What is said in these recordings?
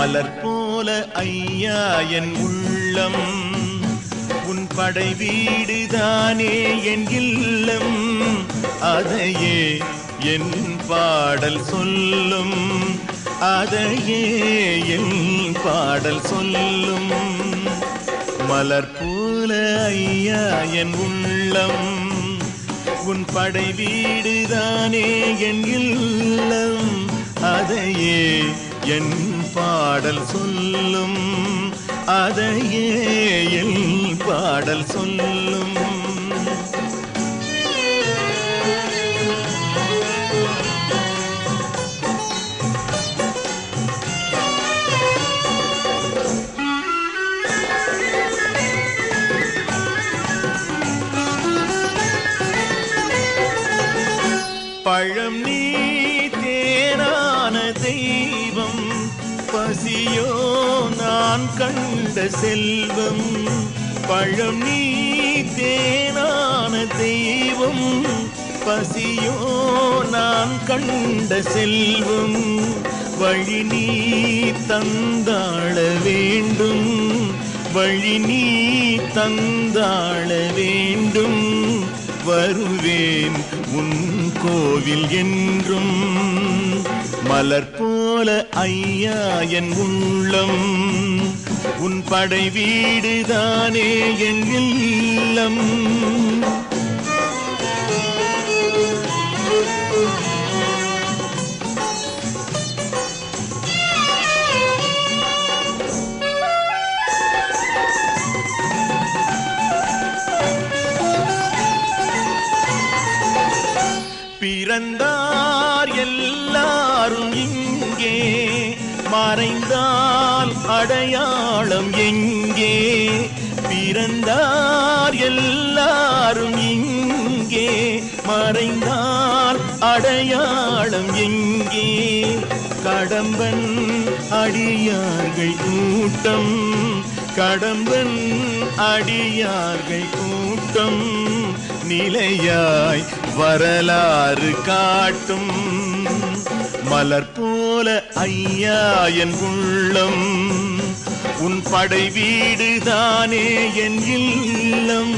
மலர் போல ஐயா என் உள்ளம், உன் படை வீடுதானே என் இல்லம். அதையே என் பாடல் சொல்லும், அதையே என் பாடல் சொல்லும். மலர் போல ஐயா என் உள்ளம், உன் படை வீடுதானே என் இல்லம். அதையே என் பாடல் சொல்லும், அதையே என் பாடல் சொல்லும். பழம் நீ தேனான தெய்வம், பசியோ நான் கண்ட செல்வம். பழம் நீ தேனான தெய்வம், பசியோ நான் கண்ட செல்வம். வழி நீ தந்தாள வேண்டும், வழி நீ தந்தாள வேண்டும். வருவேன் உன் கோவில் என்றும். மலர் போல ஐயா என் உள்ளம், உன் படை வீடுதானே என் இல்லம். பிறந்தார் எல்லாரும் இங்கே, மறைந்தால் அடையாளம் எங்கே. பிறந்தார் எல்லாரும் இங்கே, மறைந்தால் அடையாளம் எங்கே. கடம்பன் அடியார்கள் கூட்டம், கடம்பன் அடியார்கள் கூட்டம். நிலையாய் வரலாறு காட்டும். மலர் போல ஐயா என் உள்ளம், உன் படை வீடுதானே என் இல்லம்.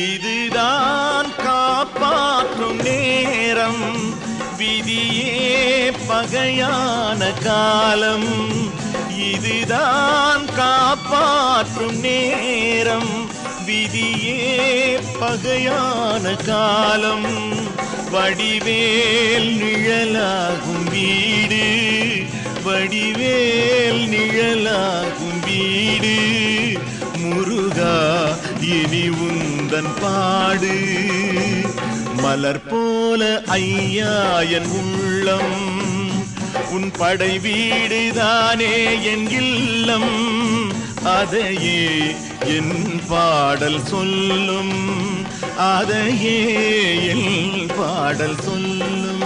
இதுதான் காப்பாற்றும் நேரம், விதியே பகையான காலம். இதுதான் காப்பாற்றும் நேரம், விதியே பகையான காலம். வடிவேல் நிழலாகும் வீடு, வடிவேல் நிழலாகும் வீடு. முருகா இனி உந்தன் பாடு. மலர் போல ஐயா என் உள்ளம், உன் படை வீடுதானே என் இல்லம். அதையே என் பாடல் சொல்லும், அதையே என் பாடல் சொல்லும்.